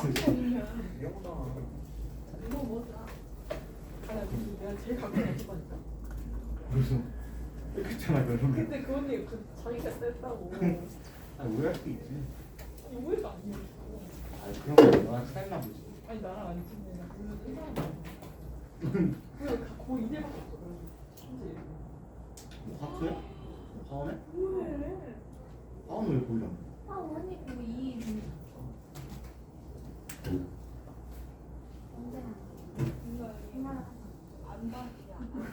이거보다 이거 뭐더라? 아나 내가 제일 가까이 있을 거니까. 무슨 그렇잖아 그러면. 근데 그 언니 그 자기가 셌다고. 아 오해할 수 있지. 오해가 아니었어. 아 그런 거 너랑 차이나 보지. 아니 나랑 안 친해. 나 물론 일반인. 그래 거의 이대밖에 없어. 그래서 뭐 하트해? 뭐 파원해? 왜? 파원은 왜 보이려? 언니 그거 이 안 봐.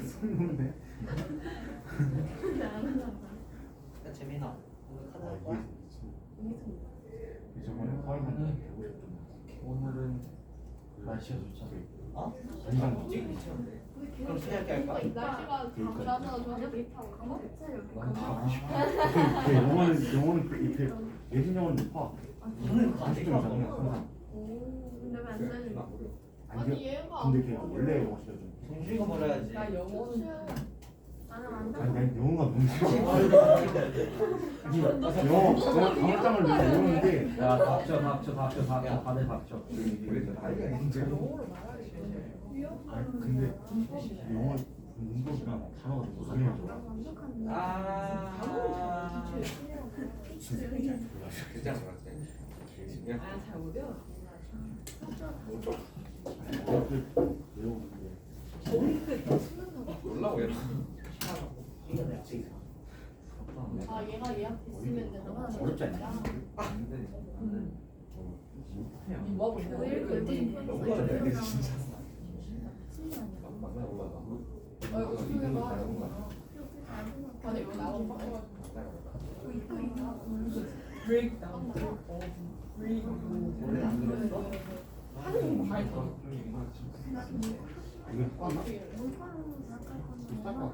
손놈네. 야 재민아 오늘 카드 할 아 거야? 이게 저번에 파원은 배우고 싶던 오늘은 날씨가 좋잖아. 어? 인상 뭐지? 미쳤는데 그럼 수영할게 할까? 날씨가 그러니까. 나서 저녁 비타고 난 가고 싶어. 그 영어는 그 이렇게 예술 영어는 높아. 오늘 안 간식 시키면 가서 그냥 항상. 근데 왜안 되는 아니 얘가 근데 걔 원래 영어 시켜 좀. 정준이가 버려야지 나 영어는 나는 안 아니 돼. 난 영어가 너무 싫어. 아니 영어 강화장을 외우는데 야 닥쳐 다들 닥쳐. 영어로 말하기 때문에. 아니 근데 영어 문법이랑 단어가 너무 강해져. 아 진짜 괜찮아 그냥 아잘 못해요. 외우는데 놀라고 얘 이거 내가 아 얘가 예약했으면 되나? 어렵지 않냐? 뭐 하고 있는 왜 이렇게 거야? 열심히 너무 했어? 잘해 진짜 이거 수능해봐. 아니 이거 나온 거 브레이크다운. 원래 안 그랬어? 하는 거 알죠? 이거 똑같나? 비쌀 것 같아.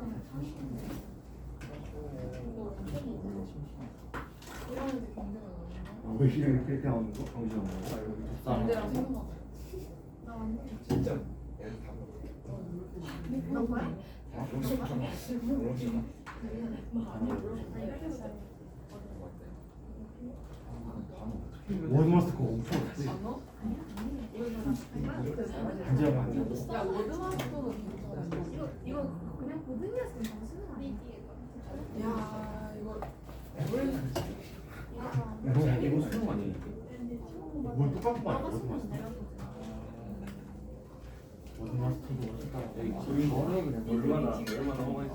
이러는데 굉장히 왜 이렇게 나오는 거? 정신없는 거? 여기 좁다. 반대랑 생각나. 진짜 너 뭐야? 워드마스터 그거 엄청 어렵지? 안 넣어? 반지하면 안 돼. 야 워드마스터는 괜찮아. 이거 그냥 고등이었으면 쓰는 거 아니야? 야 이거 뭘 이거 수능 아니야? 뭘 똑같은 거 아니야? 워드마스터도 어렵다. 얼마나 허가 있어.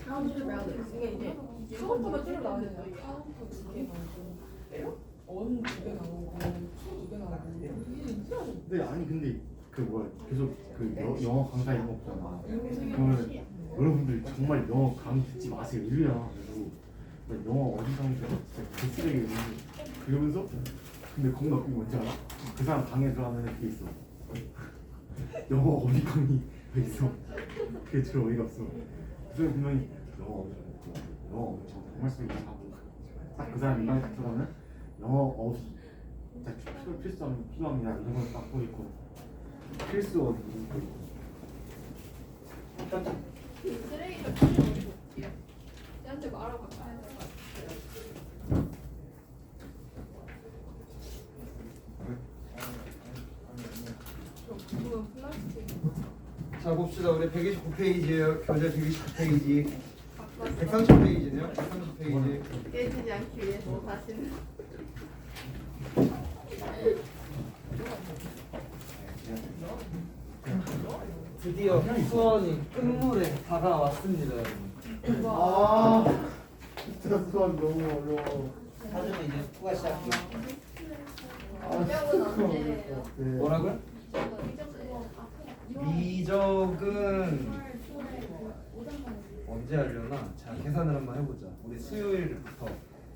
카운트를 해야 돼. 그러니까 이게 카운터가 쭉 나와야 된다. 카운터 2개 나오고 원 2개 나오고 2개 나오고 이게 있어야 돼. 근데 아니 근데 그 뭐야 계속 그 영어 강사 이런 거 없잖아. 그러면 여러분들 정말 영어 강의 듣지 마세요 이래야. 그리고 나 영어 어디 강의 들어 진짜 개쓰레기 이러면서 근데 겁나 웃긴 거 뭔지 알아? 그 사람 방에 들어가면 그게 있어. 영어 어디 강의 왜 있어? 그게 제일 어이가 없어. 그 사람 분명히 영어 어디 정말 쓰기 하고 딱 그 사람 입방에 딱 들어가면 영어 어디 진짜 필수함 필요합니다 이런 걸 딱 보이고 필수 어디 이런 거 있고. 쓰레기 좀 버리고 얘한테 말하고 가야 돼. 그건 플라스틱. 자 봅시다. 우리 129페이지예요. 교재 129페이지. 130페이지네요. 130페이지. 깨지지 않기 위해서 다시는. 드디어 수원이 끝물에 다가왔습니다. 여러분. 아 진짜 수학 너무 어려워. 사주면 이제 후가 시작이야 명은 언제예요? 뭐라고요? 미적은 언제 하려나? 자 계산을 한번 해보자. 우리 수요일부터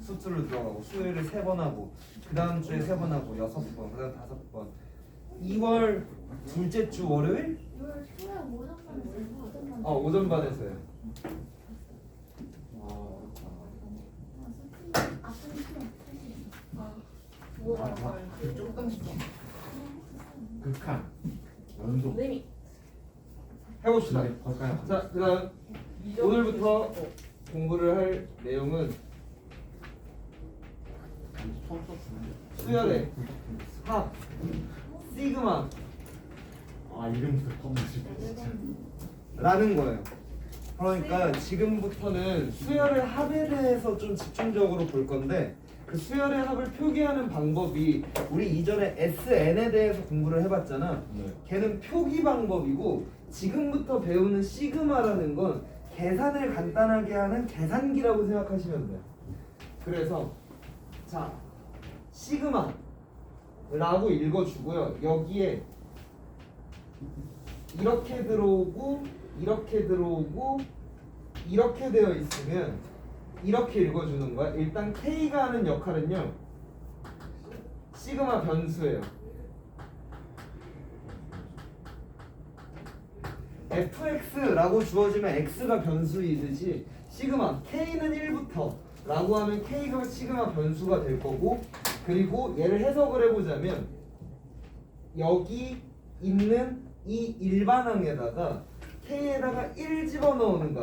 수투로 들어가고 수요일에 3번 하고 그 다음 주에 3번 하고 6번, 그 다음 5번. 2월 둘째 주 월요일? 6월 초에 오전반 오전반에서요. 뭐가 조금씩. 극한 연속 네미. 해봅시다. 걸까요? 자, 그 다음 오늘부터 공부를 할 내용은 처음 썼는데. 수열의 합 시그마 아 이름부터 컴퓨터 진짜. 라는 거예요. 그러니까 지금부터는 수열의 합에 대해서 좀 집중적으로 볼 건데 그 수열의 합을 표기하는 방법이 우리 이전에 SN에 대해서 공부를 해봤잖아. 네. 걔는 표기 방법이고 지금부터 배우는 시그마라는 건 계산을 간단하게 하는 계산기라고 생각하시면 돼요. 그래서 자 시그마라고 읽어주고요. 여기에 이렇게 들어오고 이렇게 들어오고 이렇게 되어 있으면 이렇게 읽어주는 거야. 일단 K가 하는 역할은요 시그마 변수예요. fx라고 주어지면 x가 변수이듯이 시그마 K는 1부터 라고 하면 K가 시그마 변수가 될 거고 그리고 얘를 해석을 해보자면 여기 있는 이 일반항에다가 K에다가 1 집어넣는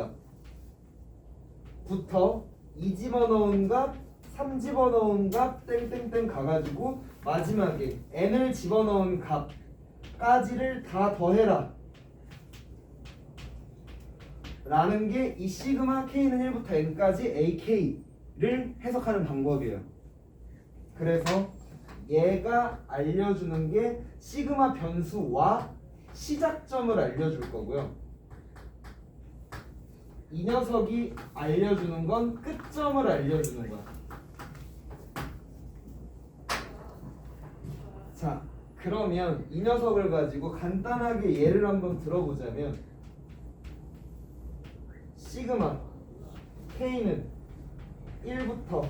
값부터 2 집어넣은 값, 3 집어넣은 값 땡땡땡 가가지고 마지막에 n을 집어넣은 값까지를 다 더해라 라는 게 이 시그마 K는 1부터 n까지 AK를 해석하는 방법이에요. 그래서 얘가 알려주는 게 시그마 변수와 시작점을 알려줄 거고요. 이 녀석이 알려주는 건 끝점을 알려주는 거야. 자, 그러면 이 녀석을 가지고 간단하게 예를 한번 들어보자면 시그마 K는 1부터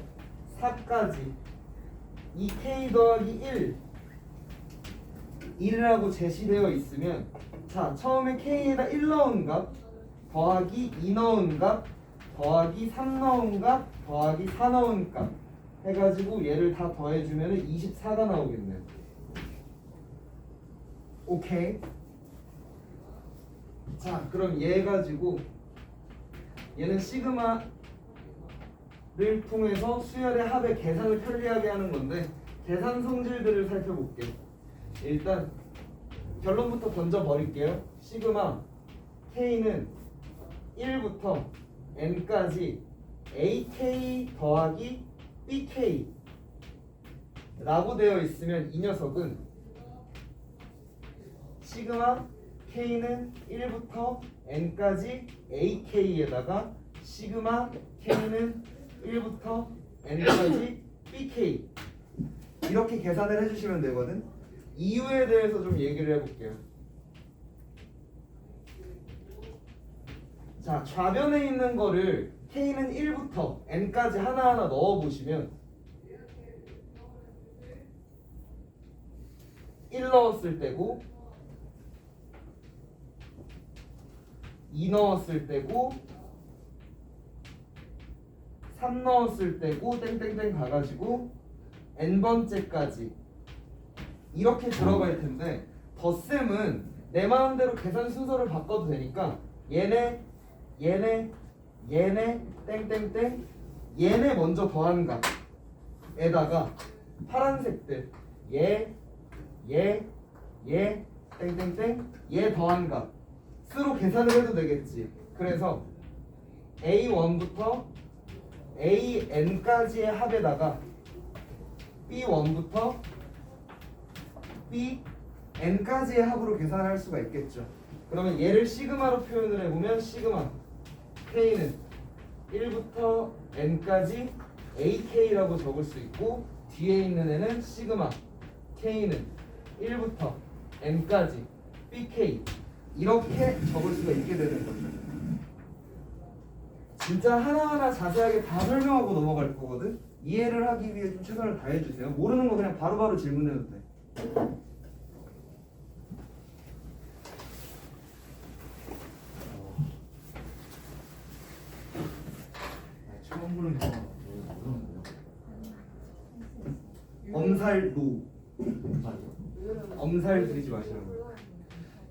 4까지 2K 더하기 1이라고 제시되어 있으면 자 처음에 K에다 1 넣은 값 더하기 2 넣은 값 더하기 3 넣은 값 더하기 4 넣은 값 해가지고 얘를 다 더해주면 24가 나오겠네요. 오케이. 자 그럼 얘 가지고 얘는 시그마를 통해서 수열의 합의 계산을 편리하게 하는 건데 계산 성질들을 살펴볼게요. 일단 결론부터 던져버릴게요. 시그마 K는 1부터 n까지 AK 더하기 BK 라고 되어 있으면 이 녀석은 시그마 K는 1부터 n까지 AK에다가 시그마 K는 1부터 n까지 BK 이렇게 계산을 해주시면 되거든. 이유에 대해서 좀 얘기를 해볼게요. 자, 좌변에 있는 거를 K는 1부터 n까지 하나하나 넣어보시면 1 넣었을 때고 2 넣었을 때고 3 넣었을 때고 땡땡땡 가가지고 n번째까지 이렇게 들어갈 텐데 덧셈은 내 마음대로 계산 순서를 바꿔도 되니까 얘네 땡땡땡 얘네 먼저 더한 값에다가 파란색들 얘 땡땡땡 얘 더한 값으로 계산을 해도 되겠지. 그래서 A1부터 AN까지의 합에다가 B1부터 BN까지의 합으로 계산할 수가 있겠죠. 그러면 얘를 시그마로 표현을 해보면 시그마 K는 1부터 N까지 AK라고 적을 수 있고 뒤에 있는 애는 시그마 K는 1부터 N까지 BK 이렇게 적을 수가 있게 되는 거죠. 진짜 하나하나 자세하게 다 설명하고 넘어갈 거거든. 이해를 하기 위해 좀 최선을 다해주세요. 모르는 거 그냥 바로바로 질문해도 돼. 처음 보는 경우가 너무 어려운데요. 엄살도 엄살 들이지 마시라고.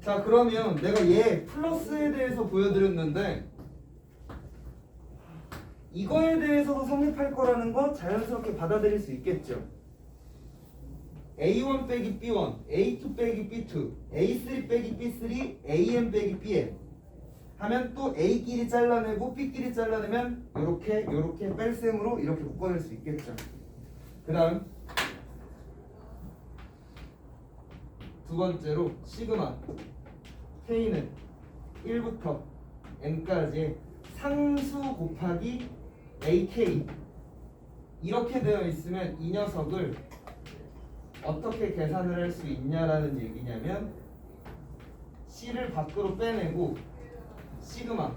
자 그러면 내가 얘 플러스에 대해서 보여드렸는데 이거에 대해서도 성립할 거라는 거 자연스럽게 받아들일 수 있겠죠. A1 빼기 B1, A2 빼기 B2, A3 빼기 B3, AM 빼기 BM 하면 또 A끼리 잘라내고 B끼리 잘라내면 요렇게 뺄셈으로 이렇게 묶어낼 수 있겠죠. 그 다음 두 번째로 시그마 K는 1부터 N까지의 상수 곱하기 AK 이렇게 되어 있으면 이 녀석을 어떻게 계산을 할 수 있냐라는 얘기냐면 C를 밖으로 빼내고 시그마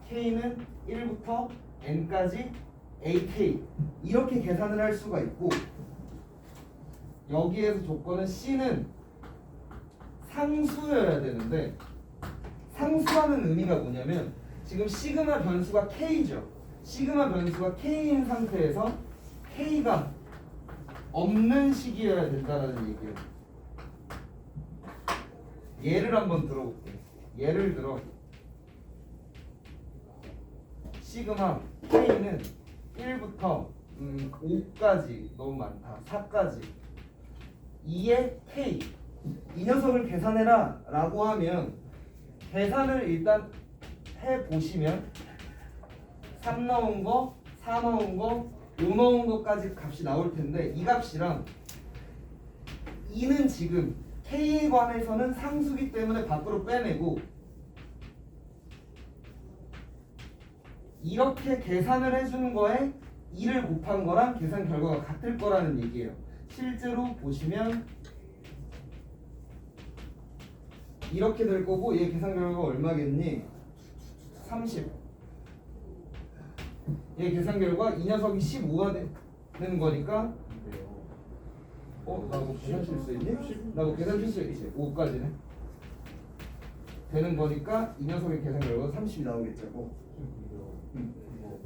K는 1부터 N까지 AK 이렇게 계산을 할 수가 있고 여기에서 조건은 C는 상수여야 되는데 상수하는 의미가 뭐냐면 지금 시그마 변수가 K죠. 시그마 변수가 K인 상태에서 K가 없는 식이어야 된다는 얘기예요. 예를 한번 들어볼게. 예를 들어 시그마 K는 1부터 5까지 너무 많다. 4까지 2의 K 이 녀석을 계산해라 라고 하면 계산을 일단 해보시면 3 나온 거, 4 나온 거, 5 나온 거까지 값이 나올 텐데 이 값이랑 2는 지금 K에 관해서는 상수기 때문에 밖으로 빼내고 이렇게 계산을 해주는 거에 2를 곱한 거랑 계산 결과가 같을 거라는 얘기예요. 실제로 보시면 이렇게 될 거고 얘 계산 결과가 얼마겠니? 30. 얘 계산 결과 이 녀석이 15가 되는 거니까 나 뭐 계산 실수했니? 나 뭐 계산 실수했지? 5까지네 되는 거니까 이 녀석의 계산 결과가 30이 나오겠죠.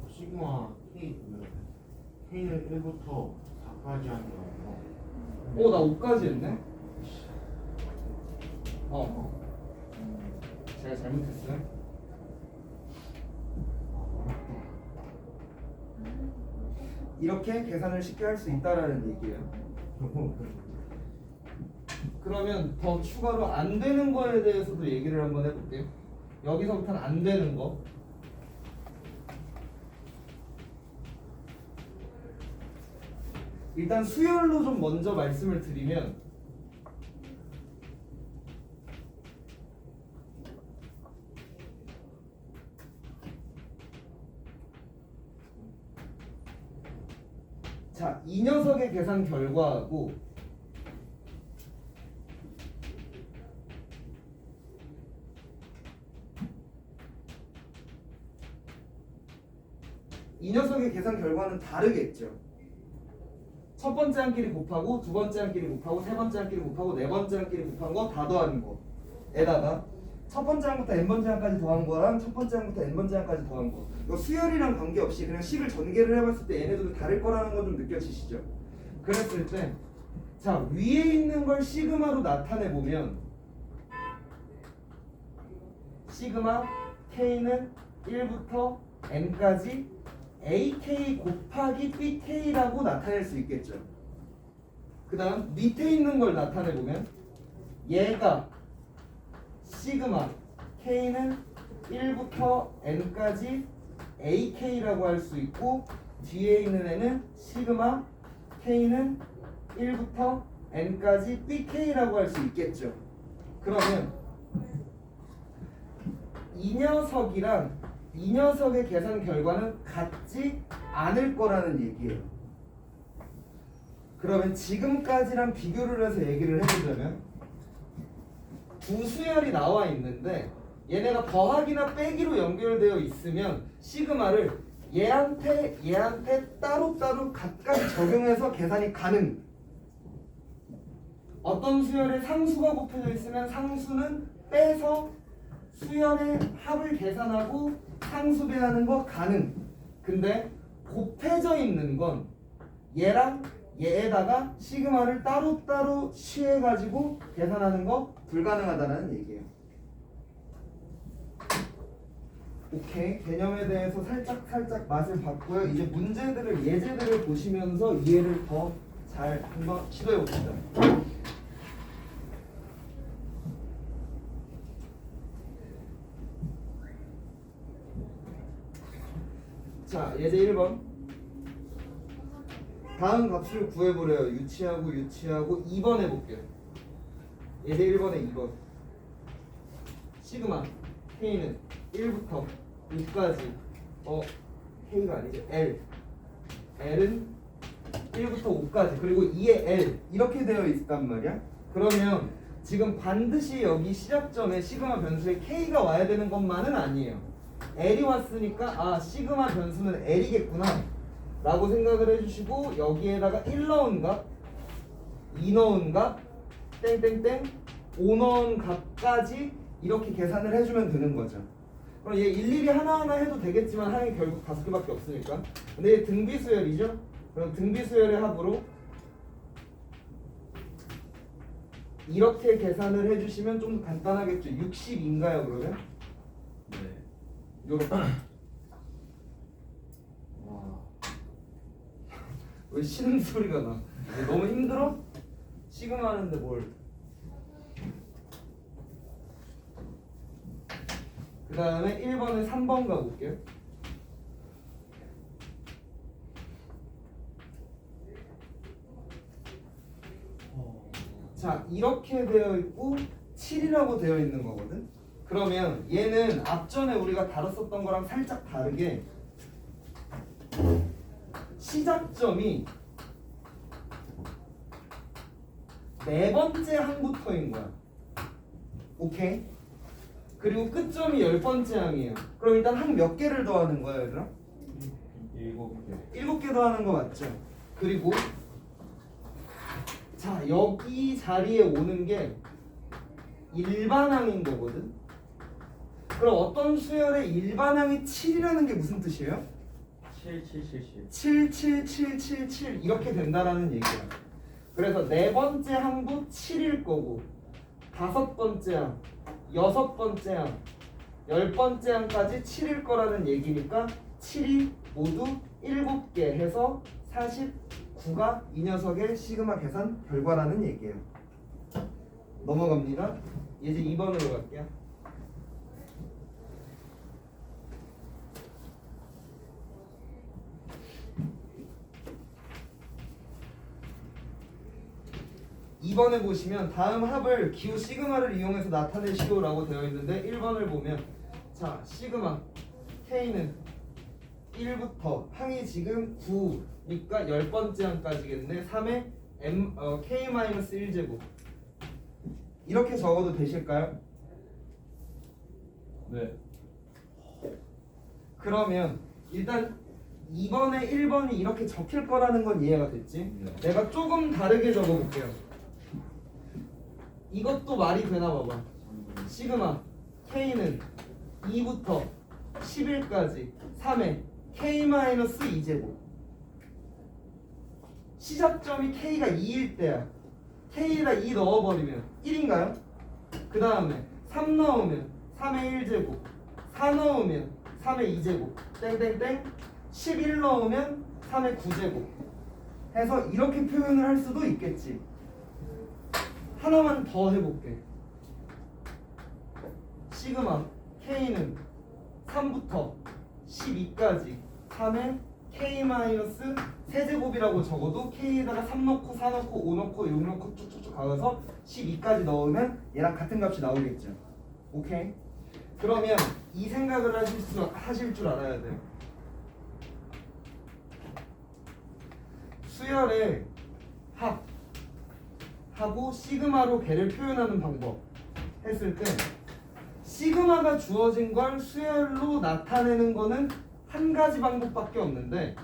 시그마 K 보면 K는 1부터 4까지 하는 거. 나 5까지 했네? 제가 잘못했어요. 이렇게 계산을 쉽게 할 수 있다라는 얘기예요. 그러면 더 추가로 안 되는 거에 대해서도 얘기를 한번 해볼게요. 여기서부터는 안 되는 거. 일단 수열로 좀 먼저 말씀을 드리면 자, 이 녀석의 계산 결과하고 이 녀석의 계산 결과는 다르겠죠. 첫 번째 한끼리 곱하고 두 번째 한끼리 곱하고 세 번째 한끼리 곱하고 네 번째 한끼리 곱한 거 다 더하는 거에다가 첫 번째 항부터 n번째 항까지 더한 거랑 첫 번째 항부터 n번째 항까지 더한 거 이거 수열이랑 관계없이 그냥 식을 전개를 해봤을 때 얘네들은 다를 거라는 거 좀 느껴지시죠? 그랬을 때 자 위에 있는 걸 시그마로 나타내보면 시그마 K는 1부터 n까지 AK 곱하기 BK라고 나타낼 수 있겠죠. 그 다음 밑에 있는 걸 나타내보면 얘가 시그마 K는 1부터 N까지 AK라고 할 수 있고 뒤에 있는 애는 시그마 K는 1부터 N까지 BK라고 할 수 있겠죠. 그러면 이 녀석이랑 이 녀석의 계산 결과는 같지 않을 거라는 얘기예요. 그러면 지금까지랑 비교를 해서 얘기를 해보자면 두 수열이 나와 있는데 얘네가 더하기나 빼기로 연결되어 있으면 시그마를 얘한테 따로따로 각각 적용해서 계산이 가능. 어떤 수열에 상수가 곱해져 있으면 상수는 빼서 수열의 합을 계산하고 상수배하는 거 가능. 근데 곱해져 있는 건 얘랑 얘에다가 시그마를 따로따로 취해가지고 계산하는 거 불가능하다는 얘기예요. 오케이. 개념에 대해서 살짝 맛을 봤고요. 이제 문제들을 예제들을 보시면서 이해를 더 잘 한번 시도해 봅시다. 자, 예제 1번. 다음 값을 구해보래요. 유치하고 2번 해볼게요. 예제 1번에 2번. 시그마 K는 1부터 6까지 K가 아니죠. L은 1부터 5까지 그리고 2의 L 이렇게 되어 있단 말이야. 그러면 지금 반드시 여기 시작점에 시그마 변수에 K가 와야 되는 것만은 아니에요. L이 왔으니까 아 시그마 변수는 L이겠구나 라고 생각을 해주시고 여기에다가 1 넣은 값, 2 넣은 값, 땡땡땡 5 넣은 값까지 이렇게 계산을 해주면 되는 거죠. 그럼 얘 일일이 하나하나 해도 되겠지만 항이 결국 5개밖에 없으니까. 근데 얘 등비수열이죠? 그럼 등비수열의 합으로 이렇게 계산을 해주시면 좀 간단하겠죠. 60인가요 그러면? 네. 요렇게. 와. 왜 쉬는 소리가 나? 너무 힘들어? 시그마 하는데 뭘? 그 다음에 1번에 3번 가볼게요. 자, 이렇게 되어 있고 7이라고 되어 있는 거거든. 그러면 얘는 앞전에 우리가 다뤘었던 거랑 살짝 다르게 시작점이 네 번째 항부터인 거야. 오케이? 그리고 끝점이 10번째 항이에요. 그럼 일단 항 몇 개를 더하는 거야, 얘들아? 7개. 7개 더하는 거 맞죠? 그리고 자, 여기 자리에 오는 게 일반항인 거거든. 그럼 어떤 수열의 일반항이 7이라는 게 무슨 뜻이에요? 77777 이렇게 된다라는 얘기야. 그래서 네 번째 항도 7일 거고 5번째 항, 6번째 항, 10번째 항까지 7일 거라는 얘기니까 7이 모두 7개 해서 49가 이 녀석의 시그마 계산 결과라는 얘기예요. 넘어갑니다. 이제 2번으로 갈게요. (2번에) 보시면 다음 합을 기호 시그마를 이용해서 나타내시오라고 되어 있는데 1번을 보면 자 시그마 K는 1부터 항이 지금 9니까 10번째 항까지겠네. 3에 K-1제곱 이렇게 적어도 되실까요? 네. 그러면 일단 2번에 1번이 이렇게 적힐 거라는 건 이해가 됐지? 네. 내가 조금 다르게 적어볼게요. 이것도 말이 되나 봐봐. 시그마 K는 2부터 11까지 3에 K-2제곱 시작점이 K가 2일 때야. K에다 2 넣어버리면 1인가요? 그 다음에 3 넣으면 3의 1제곱 4 넣으면 3의 2제곱 땡땡땡 11 넣으면 3의 9제곱 해서 이렇게 표현을 할 수도 있겠지. 하나만 더 해볼게. 시그마 K는 3부터 12까지 3의 K-세제곱이라고 적어도 K에다가 3 넣고 4 넣고 5 넣고 6 넣고 쭉쭉쭉 가서 12까지 넣으면 얘랑 같은 값이 나오겠죠. 오케이? 그러면 이 생각을 하실 줄 알아야 돼요. 수열의 합하고 시그마로 걔를 표현하는 방법 했을 때 시그마가 주어진 걸 수열로 나타내는 거는 한 가지 방법밖에 없는데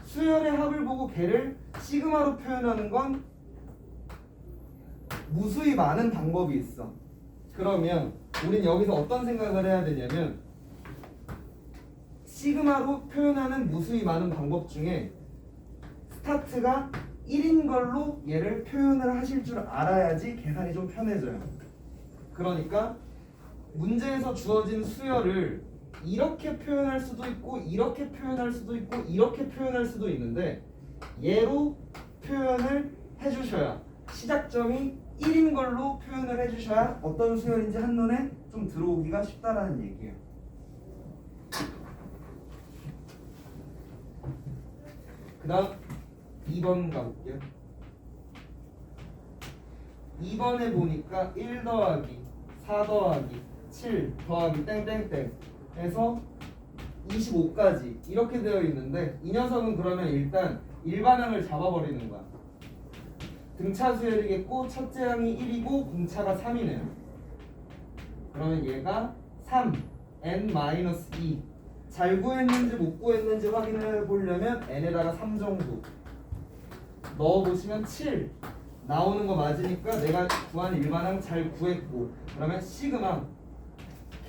수열의 합을 보고 걔를 시그마로 표현하는 건 무수히 많은 방법이 있어. 그러면 우린 여기서 어떤 생각을 해야 되냐면 시그마로 표현하는 무수히 많은 방법 중에 스타트가 1인 걸로 얘를 표현을 하실 줄 알아야지 계산이 좀 편해져요. 그러니까 문제에서 주어진 수열을 이렇게 표현할 수도 있고 이렇게 표현할 수도 있고 이렇게 표현할 수도 있는데 얘로 표현을 해주셔야 시작점이 1인 걸로 표현을 해주셔야 어떤 수열인지 한눈에 좀 들어오기가 쉽다라는 얘기예요. 그 다음 2번 가볼게요. 2번에 보니까 1 더하기 4 더하기 7 더하기 땡땡땡 해서 25까지 이렇게 되어 있는데 이 녀석은 그러면 일단 일반항을 잡아버리는 거야. 등차 수열이겠고 첫째 항이 1이고 분차가 3이네요. 그러면 얘가 3 n-2 잘 구했는지 못 구했는지 확인해 보려면 n에다가 3 정도 넣어보시면 7 나오는 거 맞으니까 내가 구한 일반항 잘 구했고 그러면 시그마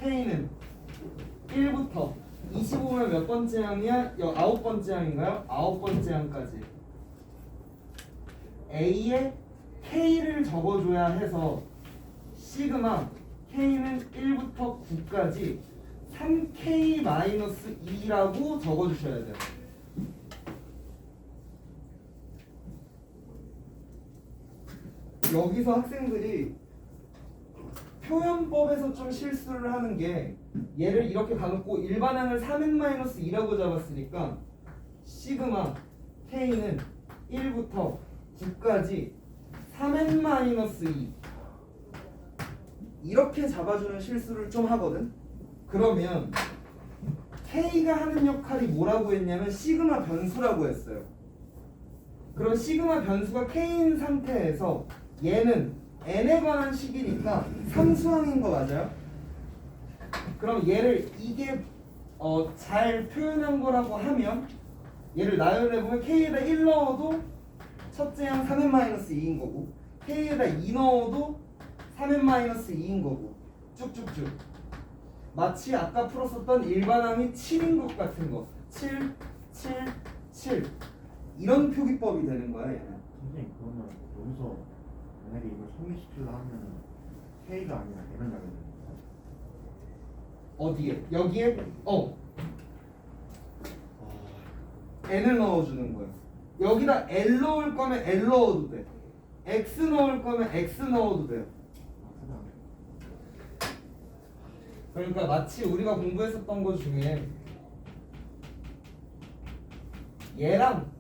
K는 1부터 25면 몇 번째 항이야? 9번째 항인가요? 9번째 항까지 A에 K를 적어줘야 해서 시그마 K는 1부터 9까지 3K-2라고 적어주셔야 돼요. 여기서 학생들이 표현법에서 좀 실수를 하는 게 얘를 이렇게 가놓고 일반항을 3n-2라고 잡았으니까 시그마 K는 1부터 9까지 3n-2 이렇게 잡아주는 실수를 좀 하거든. 그러면 K가 하는 역할이 뭐라고 했냐면 시그마 변수라고 했어요. 그럼 시그마 변수가 K인 상태에서 얘는 n에 관한 식이니까 상수항인 거 맞아요? 그럼 얘를 이게 잘 표현한 거라고 하면 얘를 나열해보면 K에다 1 넣어도 첫째 항 3n-2인 거고 K에다 2 넣어도 3n-2인 거고 쭉쭉쭉 마치 아까 풀었었던 일반항이 7인 것 같은 거 7, 7, 7 이런 표기법이 되는 거야 얘는. 선생님 그러면 여기서 만약에 이걸 성립시키려 하면 K가 아니라 N을 나게 되는 거야? 어디에? 여기에? n을 넣어주는 거예요. 여기다 L 넣을 거면 L 넣어도 돼. X 넣을 거면 X 넣어도 돼요. 그러니까 마치 우리가 공부했었던 것 중에 얘랑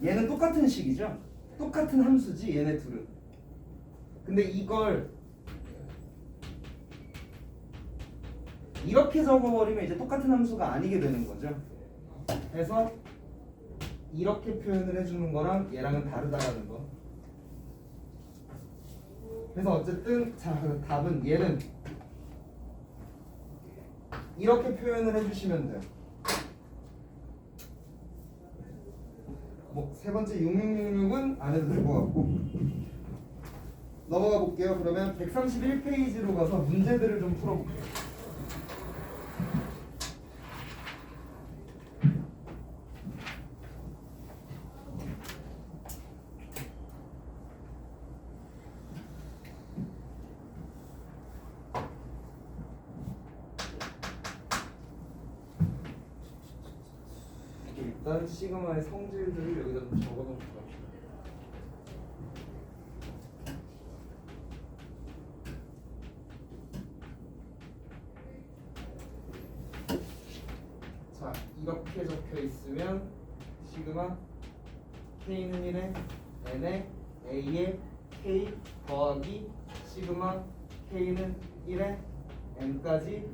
얘는 똑같은 식이죠? 똑같은 함수지 얘네 둘은. 근데 이걸 이렇게 적어버리면 이제 똑같은 함수가 아니게 되는 거죠. 그래서 이렇게 표현을 해주는 거랑 얘랑은 다르다라는 거. 그래서 어쨌든 자 답은 얘는 이렇게 표현을 해주시면 돼요. 뭐 세 번째 6666은 안 해도 될 것 같고 넘어가 볼게요. 그러면 131페이지로 가서 문제들을 좀 풀어볼게요. 일단 시그마의 성질들을 여기다 좀 적어놓을게요. 자, 이렇게 적혀 있으면 시그마 K는 1에 N에 A에 K 더하기 시그마 K는 1에 N까지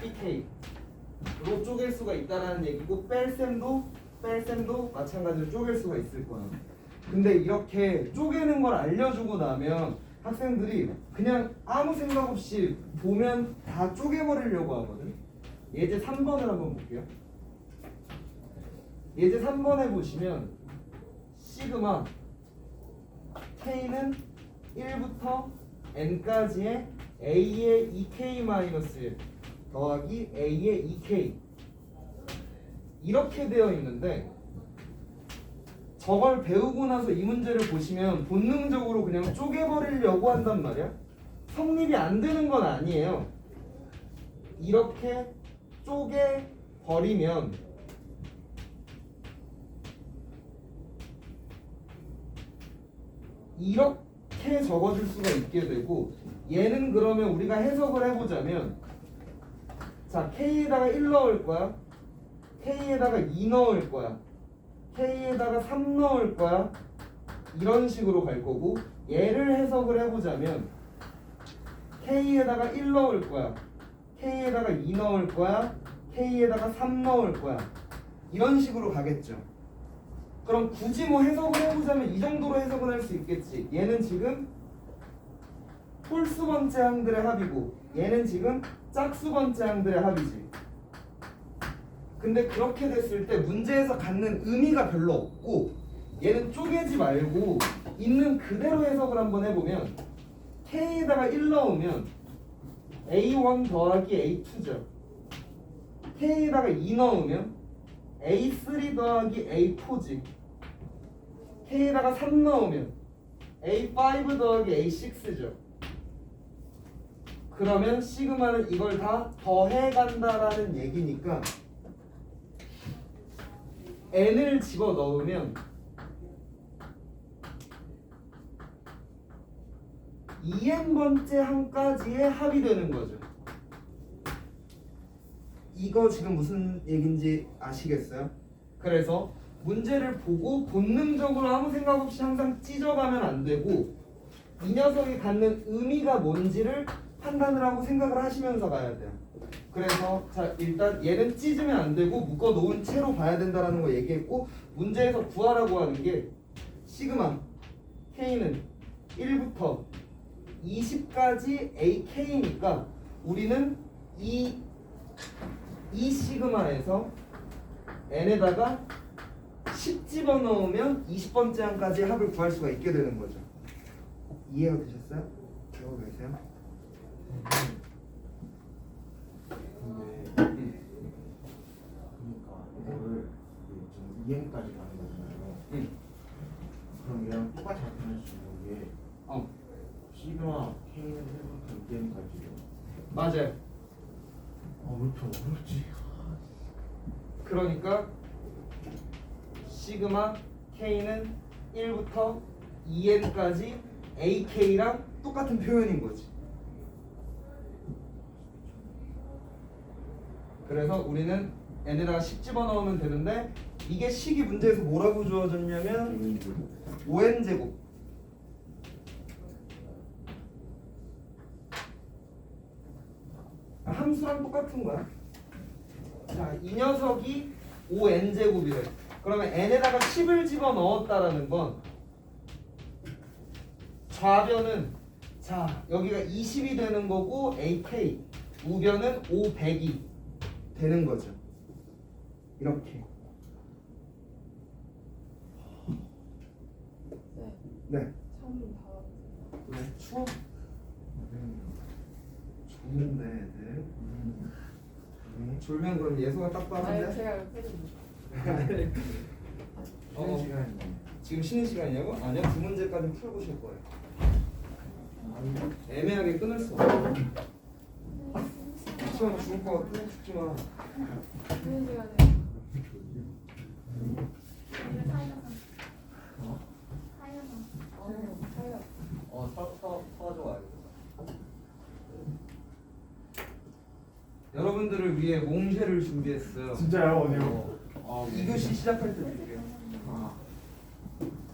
PK로 쪼갤 수가 있다는 얘기고 뺄셈도 마찬가지로 쪼갤 수가 있을 거야. 근데 이렇게 쪼개는 걸 알려주고 나면 학생들이 그냥 아무 생각 없이 보면 다 쪼개버리려고 하거든. 예제 3번을 한번 볼게요. 예제 3번에 보시면 시그마 K는 1부터 N까지의 A의 2K-1 더하기 A의 2K 이렇게 되어 있는데 저걸 배우고 나서 이 문제를 보시면 본능적으로 그냥 쪼개버리려고 한단 말이야. 성립이 안 되는 건 아니에요. 이렇게 쪼개 버리면 이렇게 적어줄 수가 있게 되고, 얘는 그러면 우리가 해석을 해보자면, 자, K에다가 1 넣을 거야, K에다가 2 넣을 거야, K에다가 3 넣을 거야, 이런 식으로 갈 거고, 얘를 해석을 해보자면 K에다가 1 넣을 거야, K에다가 2 넣을 거야, K에다가 3 넣을 거야, 이런 식으로 가겠죠. 그럼 굳이 뭐 해석을 해보자면 이 정도로 해석을 할 수 있겠지. 얘는 지금 홀수 번째 항들의 합이고, 얘는 지금 짝수 번째 항들의 합이지. 근데 그렇게 됐을 때 문제에서 갖는 의미가 별로 없고, 얘는 쪼개지 말고 있는 그대로 해석을 한번 해보면, K에다가 1 넣으면 A1 더하기 A2죠. K에다가 2 넣으면 A3 더하기 A4지. K에다가 3 넣으면 A5 더하기 A6죠. 그러면 시그마는 이걸 다 더해간다라는 얘기니까 n을 집어넣으면 2n번째 항까지의 합이 되는 거죠. 이거 지금 무슨 얘기인지 아시겠어요? 그래서 문제를 보고 본능적으로 아무 생각 없이 항상 찢어가면 안 되고, 이 녀석이 갖는 의미가 뭔지를 판단을 하고 생각을 하시면서 가야 돼요. 그래서 자, 일단 얘는 찢으면 안 되고 묶어 놓은 채로 봐야 된다라는 거 얘기했고, 문제에서 구하라고 하는 게 시그마 K는 1부터 20까지 AK니까 우리는 이 시그마에서 n에다가 10 집어넣으면 20번째 항까지 합을 구할 수가 있게 되는 거죠. 이해가 되셨어요? 배우고 계세요? 근데 그러니까 이거를 좀 이행까지 가는 거잖아요. 응. 그럼 얘랑 똑같이 나타낼 수 있는 게 시그마 K는 1부터 2N까지요. 맞아요. 왜 이렇게 어렵지? 그러니까 시그마 K는 1부터 2n까지 AK랑 똑같은 표현인 거지. 그래서 우리는 n에다가 10 집어넣으면 되는데, 이게 식이 문제에서 뭐라고 주어졌냐면 5n제곱. 함수랑 똑같은 거야. 자, 이 녀석이 5n제곱이래. 그러면 n에다가 10을 집어넣었다라는 건 좌변은, 자, 여기가 20이 되는 거고 AK, 우변은 500이 되는 거죠. 이렇게. 네. 창문 닫아주세요. 왜? 추워? 졸는데 애들. 졸면 그럼 예수가 딱 빠른데? 제가 옆에 좀 쉬는 시간인데. 지금 쉬는 시간이냐고? 아니요, 두 문제까지 풀고 쉴 거예요. 애매하게 끊을 수 없어. 시간 죽을 거 같아. 죽지 마. 쉬는 시간에 사줘와요. 여러분들을 위해 몽쉐를 준비했어요. 진짜요? 어디요? 2교시 시작할 때 드릴게요.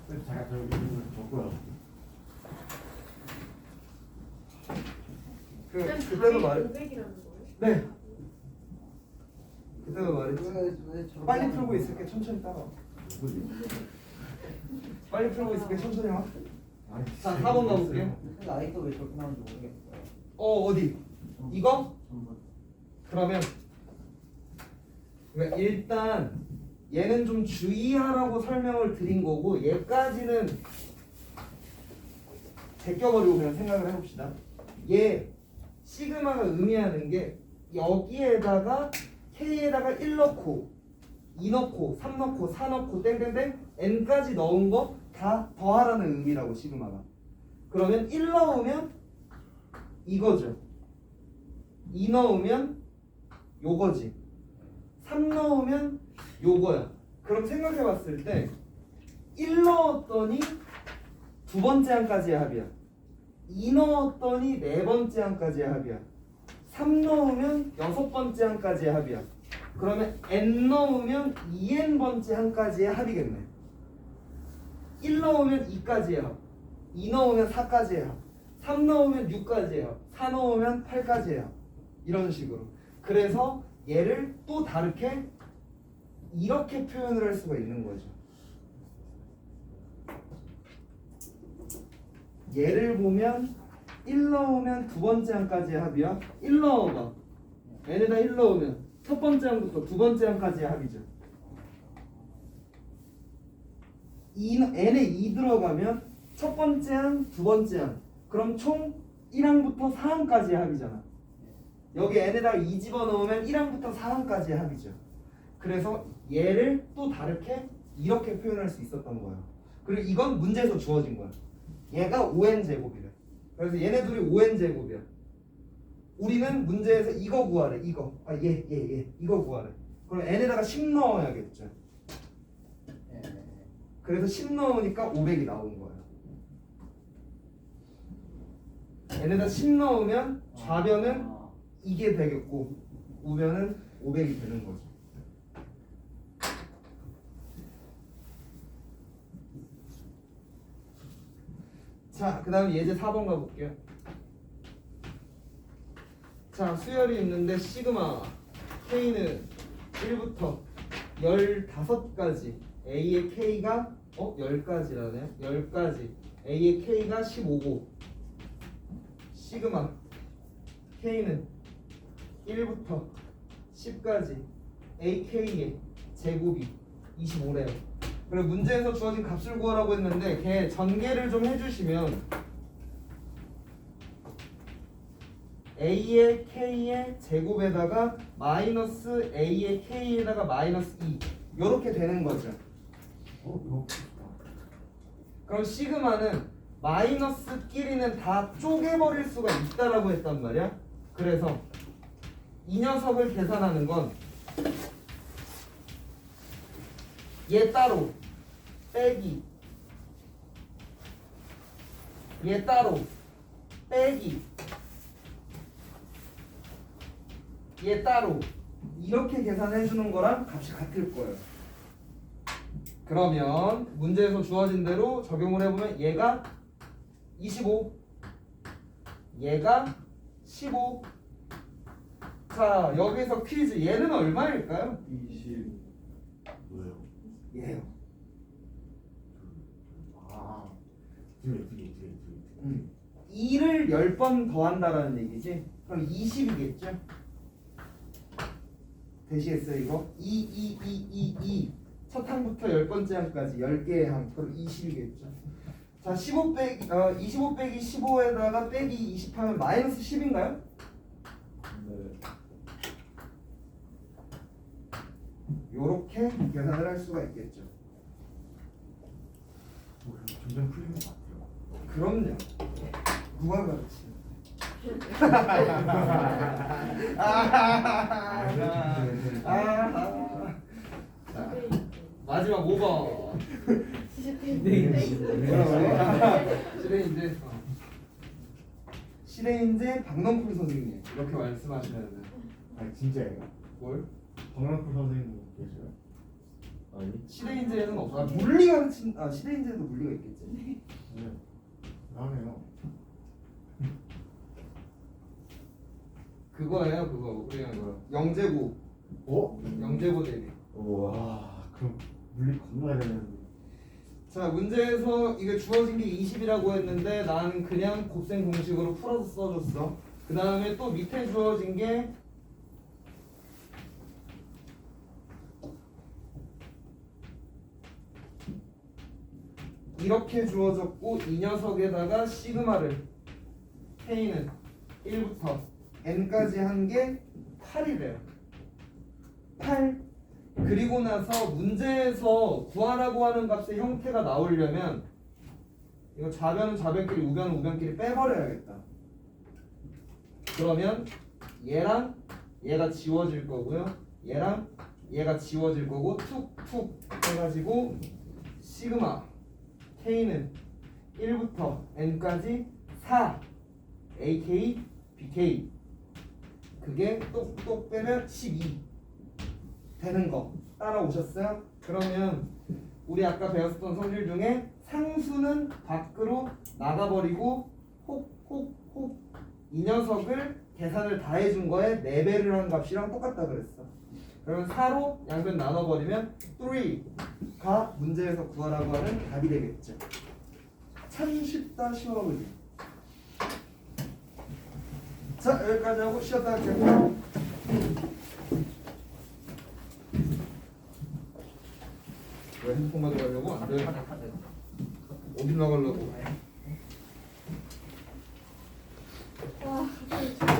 그래서 제가 저기 이름을 적고요. 그때도 말. 500이라는 거예요? 네. 그때도 말했지. 빨리 풀고 있을게. 천천히 따라. 빨리 풀고 있을게. 천천히 와. 자, 4번 가볼게요. 근데 아직도 왜 저렇게 나오는지 모르겠어요. 어디? 이거? 그러면 그러니까 일단 얘는 좀 주의하라고 설명을 드린 거고, 얘까지는 제껴버리고 그냥 생각을 해봅시다. 얘 시그마가 의미하는 게 여기에다가 K에다가 1 넣고 2 넣고 3 넣고 4 넣고 땡땡땡 n까지 넣은 거 다 더하라는 의미라고, 시그마가. 그러면 1 넣으면 이거죠. 2 넣으면 요거지. 3 넣으면 요거야. 그럼 생각해 봤을 때 1 넣었더니 두 번째 항까지의 합이야. 2 넣었더니 네 번째 항까지의 합이야. 3 넣으면 여섯 번째 항까지의 합이야. 그러면 n 넣으면 2n 번째 항까지의 합이겠네. 1 넣으면 2까지의 합, 2 넣으면 4까지의 합, 3 넣으면 6까지의 합, 4 넣으면 8까지의 합. 이런 식으로. 그래서 얘를 또 다르게 이렇게 표현을 할 수가 있는 거죠. 얘를 보면 1 넣으면 두 번째 항까지의 합이야. 1 넣어봐. n에다 1 넣으면 첫 번째 항부터 두 번째 항까지의 합이죠. n에 2 들어가면 첫 번째 항, 두 번째 항. 그럼 총 1항부터 4항까지의 합이잖아. 여기 n에다가 2 집어넣으면 1항부터 4항까지의 합이죠. 그래서 얘를 또 다르게 이렇게 표현할 수 있었던 거예요. 그리고 이건 문제에서 주어진 거야. 얘가 5n 제곱이래. 그래서 얘네 둘이 5n 제곱이야. 우리는 문제에서 이거 구하래. 이거. 이거 구하래. 그럼 n에다가 10 넣어야겠죠. 그래서 10 넣으니까 500이 나온 거예요. n에다 10 넣으면 좌변은 이게 되겠고 우변은 500이 되는 거죠. 자, 그 다음 예제 4번 가볼게요. 자, 수열이 있는데 시그마 K는 1부터 15까지 A의 K가 10까지라네요. 10까지 A의 K가 15고 시그마 K는 1부터 10까지 AK의 제곱이 25래요. 그리고 문제에서 주어진 값을 구하라고 했는데 걔 전개를 좀 해주시면 A의 K의 제곱에다가 마이너스 A의 K에다가 마이너스 2 요렇게 되는 거죠. 그럼 시그마는 마이너스끼리는 다 쪼개버릴 수가 있다라고 했단 말이야. 그래서 이 녀석을 계산하는 건 얘 따로 빼기 얘 따로 빼기 얘 따로 이렇게 계산해 주는 거랑 값이 같을 거예요. 그러면 문제에서 주어진 대로 적용을 해보면 얘가 25 얘가 15. 자, 여기서 퀴즈 얘는 얼마일까요? 20 뭐예요? 얘요. 아, 두 개. 2를 10번 더한다라는 얘기지. 그럼 20이겠죠? 되시겠어요 이거? 2 첫 항부터 10번째 항까지 10개의 항. 그럼 20이겠죠? 자, 25 빼기 15에다가 빼기 20 하면 마이너스 10인가요? 네. 요렇게 계산을 할 수가 있겠죠. 점점 풀리는 것 같아요. 그럼요. 누가 가르치는? 자, 마지막 5번. 실내인재 박넘풀 선생님 이렇게 말씀하시면 아니 진짜예요? 뭘? 박랑풀 선생님 계셔요? 아니. 실내인재는 없어. 물리가 가르친 실내인재도 물리가 있겠지. 네. 하네요. 그거예요 그거 우리가 뭐 영재고 영재고 대비. 와, 그럼 물리 겁나야 되는데. 자, 문제에서 이게 주어진 게 20이라고 했는데 나는 그냥 곱셈 공식으로 풀어서 써줬어. 그 다음에 또 밑에 주어진 게 이렇게 주어졌고 이 녀석에다가 시그마를 K는 1부터 N까지 한 게 8이래요. 8. 그리고 나서 문제에서 구하라고 하는 값의 형태가 나오려면 이거 좌변은 좌변끼리 우변은 우변끼리 빼버려야겠다. 그러면 얘랑 얘가 지워질 거고요. 얘랑 얘가 지워질 거고 툭툭 해가지고 시그마 K는 1부터 N까지 4 AK BK 그게 똑똑 빼면 12 되는 거 따라오셨어요? 그러면 우리 아까 배웠던 성질 중에 상수는 밖으로 나가버리고 혹혹혹 이 녀석을 계산을 다 해준 거에 4배를 한 값이랑 똑같다 그랬어. 그러면 4로 양변 나눠버리면 3가 문제에서 구하라고 하는 답이 되겠죠. 참 쉽다 쉬워 그지? 자 여기까지 하고 쉬었다 할게요. 왜 핸드폰 가져가려고? 안 돼. 어디 나가려고? 와 갑자기